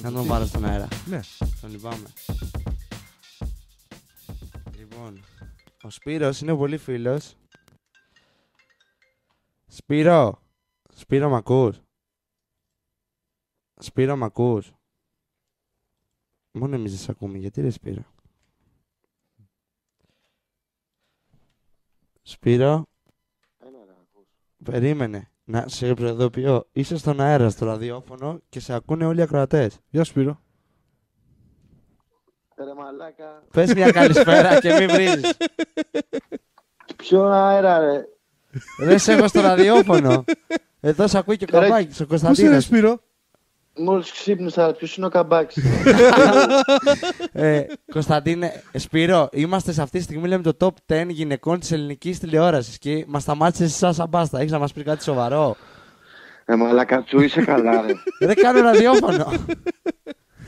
Να τον βάλω στον αέρα. Ναι. Τον λυπάμαι. Λοιπόν, ο Σπύρος είναι πολύ φίλος. Σπύρο, Σπύρο μ' ακούς? Σπύρο μ' ακούς? Μόνο εμείς δεν σ' ακούμε, γιατί ρε Σπύρο? Σπύρο, περίμενε. Να σε προειδοποιώ, είσαι στον αέρα στο ραδιόφωνο και σε ακούνε όλοι οι ακροατές. Γεια σου Σπύρο. Ρε μαλάκα. Πες μια καλησπέρα και μην βρίζεις. Ποιο αέρα ρε. Δεν σε έχω στο ραδιόφωνο. Εδώ σε ακούει και ο Καμπάκης, ο Πού είσαι ρε Κωνσταντίνος. Σπύρο? Μόλις ξύπνησα, ποιος είναι ο Καμπάκης? Κωνσταντίνε, Σπύρο, είμαστε σε αυτή τη στιγμή, λέμε το top 10 γυναικών της ελληνικής τηλεόρασης και μας σταμάτησε εσύ Σάσα Μπάστα. Έχεις να μας πει κάτι σοβαρό? Μαλάκα τσου, είσαι καλά ρε. Δεν κάνω ραδιόφωνο.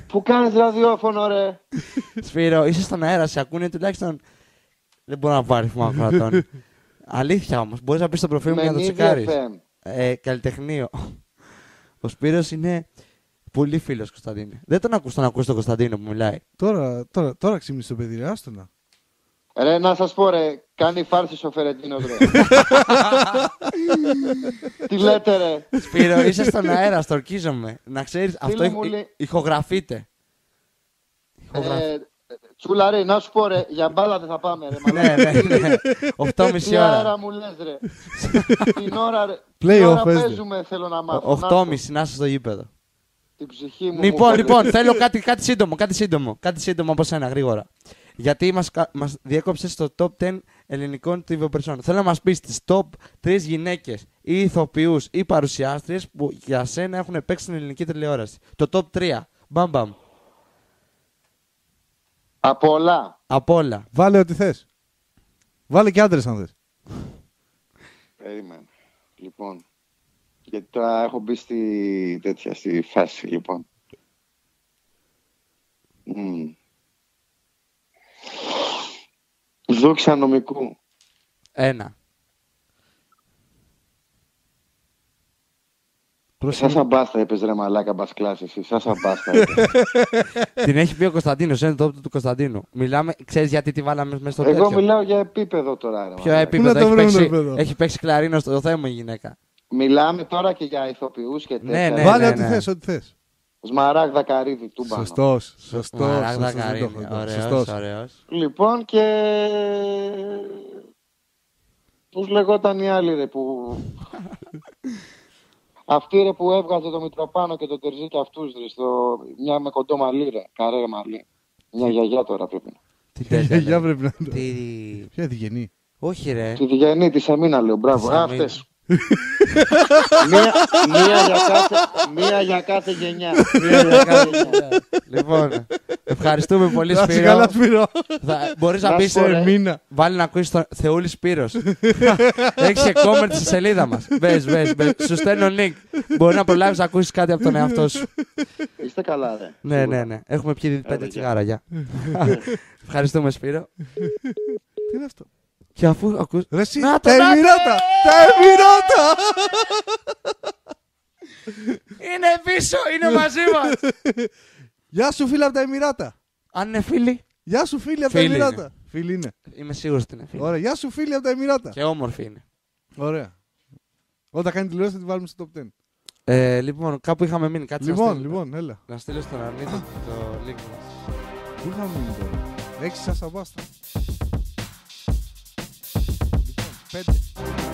Πού κάνεις ραδιόφωνο ρε. Σπύρο, είσαι στον αέρα, σε ακούνε τουλάχιστον. Δεν μπορώ να πω αριθμό ακροατών. Αλήθεια όμως, μπορείς να πεις στο προφίλ μου για να το τσεκάρεις. Καλλιτεχνείο. Ο Σπύρος είναι πολύ φίλος Κωνσταντίνε. Δεν τον ακούς τον Κωνσταντίνο που μιλάει. Τώρα ξύπνησε το παιδί, ρε, άστονα. Ρε να σας πω ρε, κάνει φάρσης ο Φερεντίνος ρε. Τι λέτε ρε. Σπύρο, είσαι στον αέρα, στορκίζομαι. Να ξέρεις, αυτό μου λέει- ηχογραφείται. Τσούλα ρε, να σου πω ρε, για μπάλα δεν θα πάμε ρε. Ναι, ναι. 8,5 Τι αέρα ώρα. μου λες ρε. Την ώρα ρε. Play Την ώρα off, έστε. παίζουμε θέλω να μάθω. 8,5 να είσαι στο γήπεδο. Την ψυχή μου. Λοιπόν, θέλω κάτι σύντομο από σένα, γρήγορα. Γιατί μας διέκοψες στο top 10 ελληνικών TV person. Θέλω να μας πεις τις top 3 γυναίκες ή ηθοποιούς ή παρουσιάστριες που για σένα έχουν παίξει στην ελληνική τηλεόραση. Το top 3. Μπαμ. Από όλα. Απ' όλα. Βάλε ό,τι θες. Βάλε και άντρες αν θες. Περίμενε. Λοιπόν. Γιατί τώρα έχω μπει στη φάση, λοιπόν. Δόξα νομικού. 1. Σάσα Μπάστα είπες ρε μαλάκα μπας κλάση εσύ. Σάσα Μπάστα είπες. Την έχει πει ο Κωνσταντίνος, είναι το top του Κωνσταντίνου. Μιλάμε, ξέρεις γιατί τη βάλαμε μέσα στο Εγώ τέτοιο? μιλάω για επίπεδο τώρα ρε. Ποιο μαλάκα. επίπεδο? Πού να το βρούμε το επίπεδο? Έχει παίξει κλαρίνο στο θέμα η γυναίκα. Μιλάμε τώρα και για ηθοποιούς και τέτοια. Ναι, Βάλε ναι. ό,τι θες. Σμαράγδα Καρύδη τούμπανο. Σωστός. Μαράγδα δεν το Καρίνη. έχω δει. Ωραίος, Σωστός. ωραίος. Λοιπόν και... Πώς λεγόταν η άλλη ρε που... Αυτή ρε που έβγαζε το Μητροπάνο και το Τερζί και αυτούς ρε στο... Μια με κοντό μαλλί ρε, καρέ μαλλί. Μια γιαγιά τώρα πρέπει να. Τι Για τέτοια. πρέπει να το. Τι... Ποια διγενή. Όχι ρε. Τη Διγενή, τη Σαμίνα λέω, μπράβο. Τη Σαμίνα. Αυτές. Μία για κάθε γενιά. Λοιπόν, ευχαριστούμε πολύ Να είσαι Σπύρο. καλά Σπύρο. Μπορείς να Να πεις σου πω, ρε. Μήνα. βάλει να ακούσεις τον Θεούλη Σπύρος. Έχεις και comment στη σελίδα μας. Μπες. Σου στέλνω link. Μπορεί να προλάβεις να ακούσεις κάτι από τον εαυτό σου. Είστε καλά ρε. Ναι. Έχουμε πιει 5 Έλα, τσιγάρα, γεια. Ευχαριστούμε Σπύρο. Τι είναι αυτό. Και αφού ακούς... Ρε εσύ, Να το, τα να το! Εμμυράτα! Τα Εμμυράτα! Είναι πίσω, είναι μαζί μας. Γεια σου φίλε από τα Εμμυράτα. Αν είναι φίλοι, Γεια σου φίλε από τα Φίλοι Εμμυράτα. Φίλοι είναι. είμαι σίγουρος ότι είναι φίλοι. Ωραία. Γεια σου φίλε από τα Εμμυράτα. Και όμορφοι είναι. Ωραία. Όταν κάνει τηλεόραση θα τη βάλουμε στο top 10. Λοιπόν, κάπου είχαμε μείνει. Κάτσε Λοιπόν, έλα. να στείλω στον Αρνίτο το link μας. Πού είχαμε μείνει τώρα. Έχεις Σάσα Μπάστα. Λοιπόν, 5.